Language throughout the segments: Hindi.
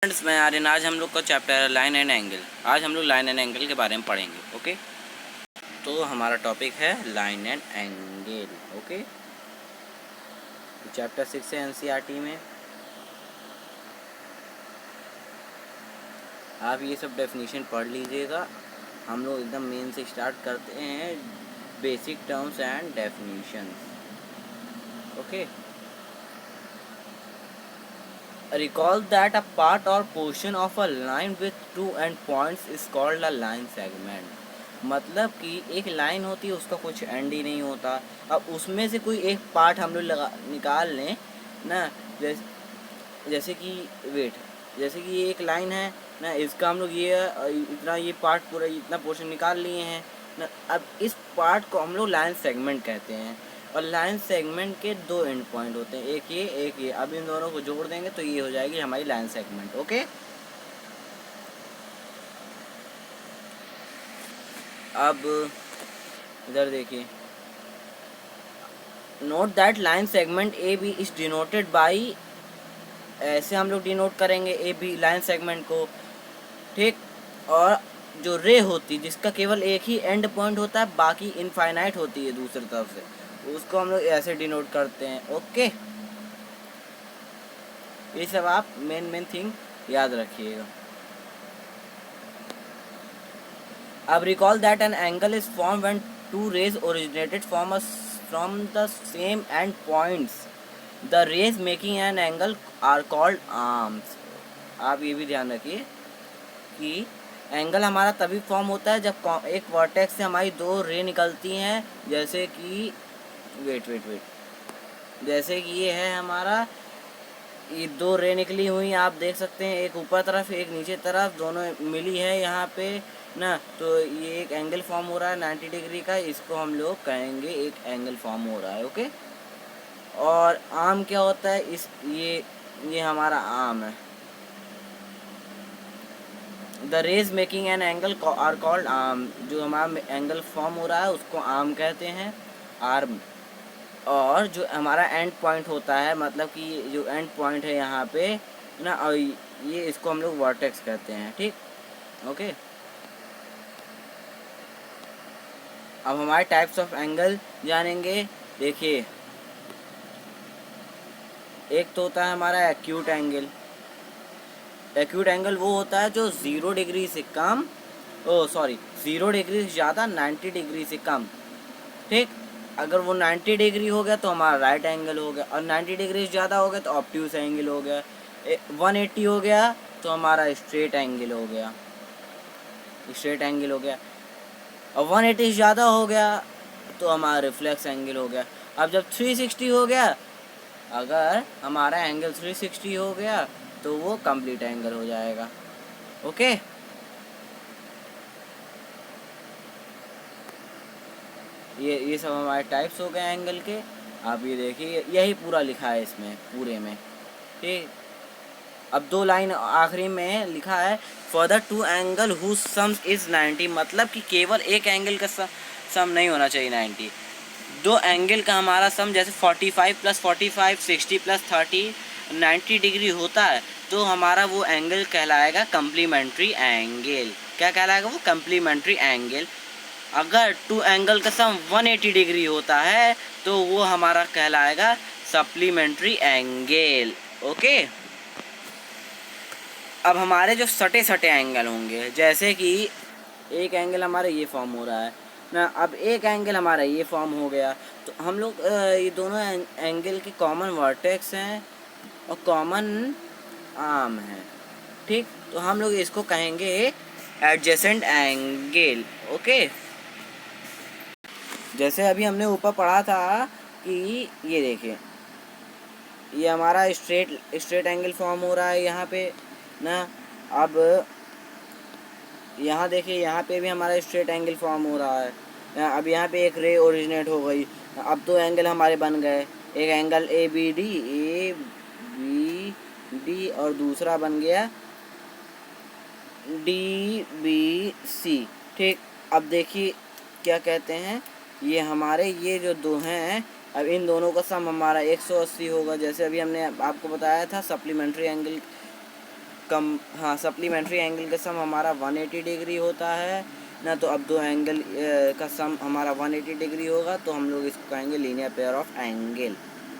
फ्रेंड्स, मैं आर्यन। आज हम लोग का चैप्टर है लाइन एंड एंगल। आज हम लोग लाइन एंड एंगल के बारे में पढ़ेंगे। ओके, तो हमारा टॉपिक है line and angle. Okay, chapter 6 है एनसीईआरटी में। आप ये सब डेफिनेशन पढ़ लीजिएगा। हम लोग एकदम मेन से स्टार्ट करते हैं, basic terms and definitions. Okay, recall that a part or portion of a line with two end points is called a line segment। मतलब कि एक लाइन होती है, उसका कुछ एंड ही नहीं होता। अब उसमें से कोई एक पार्ट हम लोग निकाल लें ना। जैसे कि वेट, जैसे कि ये एक लाइन है ना, इसका हम लोग ये इतना ये पार्ट पूरा इतना पोर्शन निकाल लिए हैं ना। अब इस पार्ट को हम लोग लाइन सेगमेंट कहते हैं। और लाइन सेगमेंट के दो एंड पॉइंट होते हैं, एक ये। अब इन दोनों को जोड़ देंगे तो ये हो जाएगी हमारी लाइन सेगमेंट। ओके, अब इधर देखिए, note that line segment A B is denoted by, ऐसे हम लोग डिनोट करेंगे ए बी लाइन सेगमेंट को। ठीक, और जो रे होती है जिसका केवल एक ही एंड पॉइंट होता है, बाकी इनफाइनाइट होती है दूसरी तरफ से, उसको हम लोग ऐसे डिनोट करते हैं। ओके, ये सब आप मेन थिंग याद रखिएगा। अब recall that an angle is form when two rays originated from the same end points. The rays making an angle are called arms. आप ये भी ध्यान रखिए कि एंगल हमारा तभी फॉर्म होता है जब एक वर्टेक्स से हमारी दो रे निकलती हैं। जैसे कि वेट, जैसे कि ये है हमारा, ये दो रे निकली हुई आप देख सकते हैं, एक ऊपर तरफ एक नीचे तरफ, दोनों मिली है यहाँ पे ना। तो ये एक एंगल फॉर्म हो रहा है 90 डिग्री का, इसको हम लोग कहेंगे एक एंगल फॉर्म हो रहा है। ओके, और आर्म क्या होता है, ये हमारा आर्म है। The rays making an angle are called arm. जो हमारा एंगल फॉर्म हो रहा है उसको आर्म कहते हैं, आर्म। और जो हमारा एंड पॉइंट होता है, मतलब कि जो एंड पॉइंट है यहाँ पे ना, और ये इसको हम लोग वर्टेक्स कहते हैं। ठीक, ओके। अब हमारे टाइप्स ऑफ एंगल जानेंगे। देखिए, एक तो होता है हमारा एक्यूट एंगल। एक्यूट एंगल वो होता है जो 0 डिग्री से कम, 0 डिग्री से ज़्यादा, 90 डिग्री से कम। ठीक, अगर वो 90 डिग्री हो गया तो हमारा राइट एंगल हो गया, और 90 डिग्री से ज़्यादा हो गया तो ऑब्ट्यूस एंगल हो गया। 180 हो गया तो हमारा स्ट्रेट एंगल हो गया, और 180 से ज़्यादा हो गया तो हमारा रिफ्लेक्स एंगल हो गया। अब जब 360 हो गया, अगर हमारा एंगल 360 हो गया तो वो कंप्लीट एंगल हो जाएगा। ओके, ये सब हमारे टाइप्स हो गए एंगल के। आप ये देखिए, यही पूरा लिखा है इसमें पूरे में। ठीक, अब दो लाइन आखिरी में लिखा है, further two angle whose sum is 90। मतलब कि केवल एक एंगल का सम नहीं होना चाहिए 90। दो एंगल का हमारा सम, जैसे 45 + 45, 60 + 30, 90 डिग्री होता है, तो हमारा वो एंगल कहलाएगा कम्प्लीमेंट्री एंगल। क्या कहलाएगा वो? Complementary angle. अगर टू एंगल का सम 180 डिग्री होता है तो वो हमारा कहलाएगा सप्लीमेंट्री एंगल। ओके, अब हमारे जो सटे सटे एंगल होंगे, जैसे कि एक एंगल हमारा ये फॉर्म हो रहा है ना, अब एक एंगल हमारा ये फॉर्म हो गया, तो हम लोग ये दोनों एंगल के कॉमन वर्टेक्स हैं और कॉमन आर्म है। ठीक, तो हम लोग इसको कहेंगे एडजेसेंट एंगल। ओके, जैसे अभी हमने ऊपर पढ़ा था कि ये देखिए, ये हमारा स्ट्रेट एंगल फॉर्म हो रहा है यहाँ पे ना। अब यहाँ देखिए, यहाँ पे भी हमारा स्ट्रेट एंगल फॉर्म हो रहा है। अब यहाँ पे एक रे ओरिजिनेट हो गई। अब दो एंगल हमारे बन गए, एक एंगल ए बी डी और दूसरा बन गया डी बी सी। ठीक, अब देखिए क्या कहते हैं, ये हमारे ये जो दो हैं, अब इन दोनों का सम हमारा 180 होगा। जैसे अभी हमने आपको बताया था सप्लीमेंट्री एंगल कम हाँ सप्लीमेंट्री एंगल का सम हमारा 180 डिग्री होता है ना। तो अब दो एंगल का सम हमारा 180 डिग्री होगा, तो हम लोग इसको कहेंगे linear pair of angle.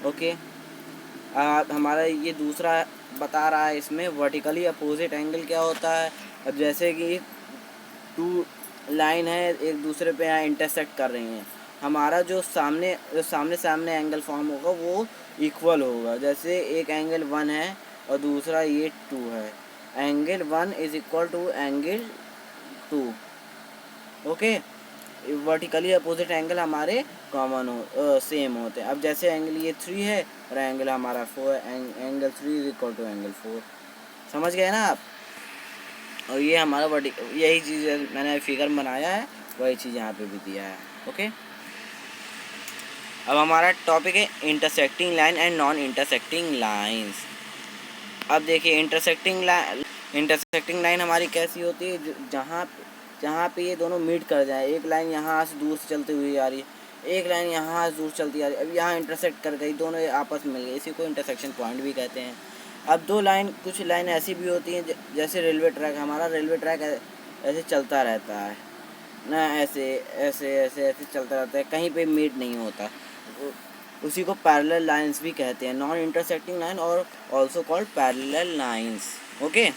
Okay, हमारा ये दूसरा बता रहा है इसमें वर्टिकली अपोजिट एंगल क्या होता है। अब जैसे कि टू लाइन है एक दूसरे पे यहाँ इंटरसेक्ट कर रही हैं, हमारा जो सामने सामने एंगल फॉर्म होगा वो इक्वल होगा। जैसे एक एंगल 1 है और दूसरा ये 2 है, angle 1 is equal to angle 2। Okay, vertically opposite angle हमारे कॉमन हो सेम होते हैं। अब जैसे एंगल ये 3 है और एंगल हमारा 4 है, angle 3 is equal to angle 4। समझ गए ना आप। और ये हमारा यही चीज़ मैंने फिगर बनाया है, वही चीज़ यहाँ पे भी दिया है। ओके, अब हमारा टॉपिक है intersecting line and non intersecting lines. अब देखिए इंटरसेक्टिंग लाइन हमारी कैसी होती है, जहाँ पे ये दोनों मीट कर जाए। एक लाइन यहाँ से दूर से चलती हुई आ रही है, एक लाइन यहाँ से दूर चलती आ रही है, अब यहाँ इंटरसेक्ट कर गई, दोनों आपस में मिल गए, इसी को इंटरसेक्शन पॉइंट भी कहते हैं। अब कुछ लाइन ऐसी भी होती हैं जैसे रेलवे ट्रैक, हमारा रेलवे ट्रैक ऐसे चलता रहता है ना, ऐसे ऐसे ऐसे ऐसे चलता रहता है, कहीं पे मीट नहीं होता, उसी को पैरेलल लाइंस भी कहते हैं, नॉन इंटरसेक्टिंग लाइन और also called parallel lines. Okay,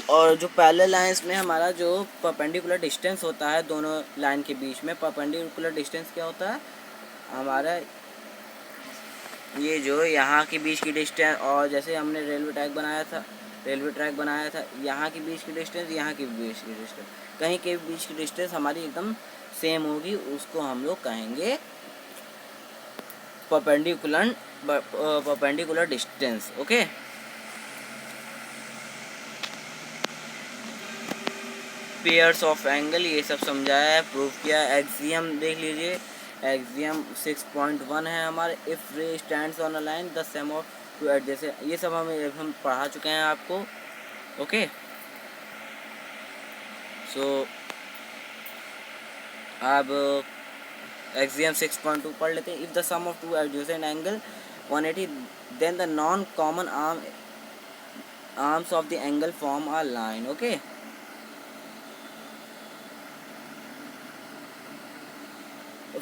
और जो पैरेलल लाइंस में हमारा जो परपेंडिकुलर डिस्टेंस होता है दोनों लाइन के बीच में, परपेंडिकुलर डिस्टेंस क्या होता है हमारा, ये जो यहाँ के बीच की डिस्टेंस, और जैसे हमने रेलवे ट्रैक बनाया था यहाँ के बीच की डिस्टेंस, यहाँ के बीच की डिस्टेंस, कहीं के बीच की डिस्टेंस हमारी एकदम सेम होगी, उसको हम लोग कहेंगे perpendicular distance. Okay, pairs of angle ये सब समझाया है, प्रूव किया। एक्सियम देख लीजिए, एक्सियम 6.1 है हमारे, if ray stands on a line the sum of two add, जैसे ये सब हम पढ़ा चुके हैं आपको। ओके, सो अब एक्सियम 6.2 पढ़ लेते हैं। If the sum of two adjacent angle 180 then the non common arms of the angle form a line. Okay,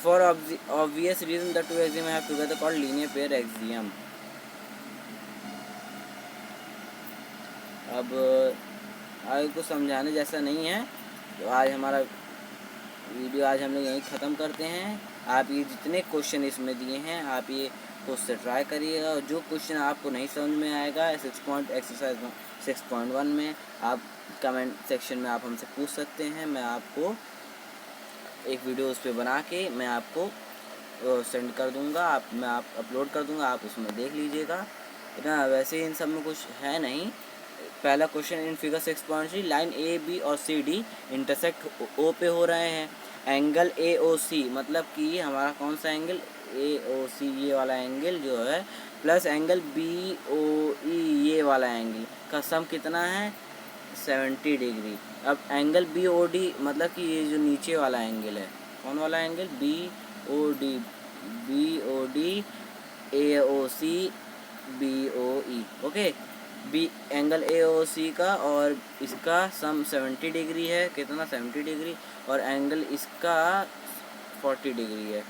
for obvious reason the two axiom have together called linear pair axiom। अब आगे कुछ समझाने जैसा नहीं है, तो आज हम लोग यहीं ख़त्म करते हैं। आप ये जितने क्वेश्चन इसमें दिए हैं आप ये खुद से ट्राई करिएगा, और जो क्वेश्चन आपको नहीं समझ में आएगा एक्सरसाइज 6.1 में आप कमेंट सेक्शन में आप हमसे पूछ सकते हैं। मैं आपको एक वीडियो उस पर बना के मैं आपको सेंड कर दूंगा, मैं अपलोड कर दूंगा, आप उसमें देख लीजिएगा ना। वैसे इन सब में कुछ है नहीं। पहला question, in figure 6.3 line A B और सी डी इंटरसेक्ट ओ पे हो रहे हैं, एंगल ए ओ सी, मतलब कि हमारा कौन सा एंगल, ए ओ सी ये वाला एंगल जो है, प्लस एंगल बी ओ ई ये वाला एंगल का सम कितना है 70 डिग्री। अब एंगल बी ओ डी मतलब कि ये जो नीचे वाला एंगल है, कौन वाला angle, B O D A O C B O E. Okay, B angle A O C का और इसका सम 70 डिग्री है, कितना 70 डिग्री, और एंगल इसका 40 डिग्री है।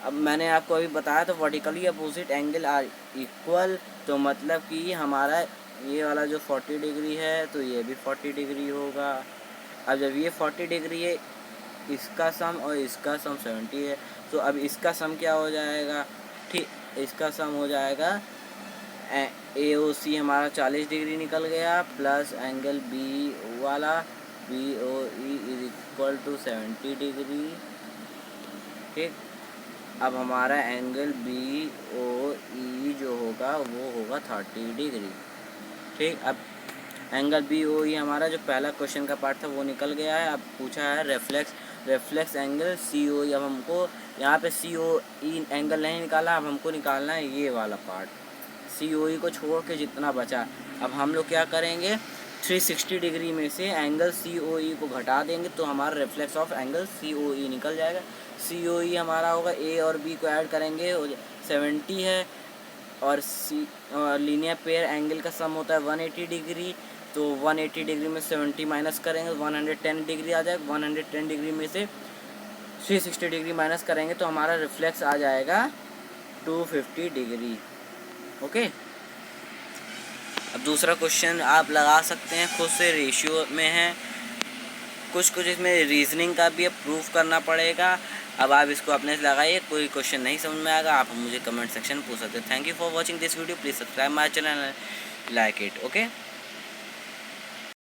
अब मैंने आपको अभी बताया था vertically opposite angle are equal, तो मतलब कि हमारा ये वाला जो 40 डिग्री है तो ये भी 40 डिग्री होगा। अब जब ये 40 डिग्री है, इसका सम और इसका सम 70 है, तो अब इसका सम क्या हो जाएगा, ठीक, इसका सम हो जाएगा ए ओ सी हमारा 40 डिग्री निकल गया, प्लस एंगल बी वाला B O E is equal to 70 degree. ठीक, अब हमारा एंगल बी ओ ई जो होगा वो होगा 30 डिग्री। ठीक, अब एंगल बी ओ ई हमारा जो पहला क्वेश्चन का पार्ट था वो निकल गया है। अब पूछा है रेफ्लेक्स एंगल सी ओ ई। अब हमको यहाँ पे सी ओ ई एंगल नहीं निकाला, अब हमको निकालना है ये वाला पार्ट, सी ओ ई को छोड़ के जितना बचा। अब हम लोग क्या करेंगे, 360 डिग्री में से एंगल सी ओ ई को घटा देंगे, तो हमारा रिफ्लेक्स ऑफ एंगल सी ओ ई निकल जाएगा। सी ओ ई हमारा होगा, ए और बी को ऐड करेंगे 70 है, और लीनियर पेयर एंगल का सम होता है 180 डिग्री, तो 180 डिग्री में 70 माइनस करेंगे 110 डिग्री आ जाएगा। 110 डिग्री में से 360 डिग्री माइनस करेंगे तो हमारा रिफ्लेक्स आ जाएगा 250 डिग्री। ओके, अब दूसरा क्वेश्चन आप लगा सकते हैं, खुद से रेशियो में है, कुछ इसमें रीजनिंग का भी प्रूफ करना पड़ेगा। अब आप इसको अपने से लगाइए, कोई क्वेश्चन नहीं समझ में आएगा आप मुझे कमेंट सेक्शन में पूछ सकते हैं। Thank you for watching this video, please subscribe my channel, like it. Okay.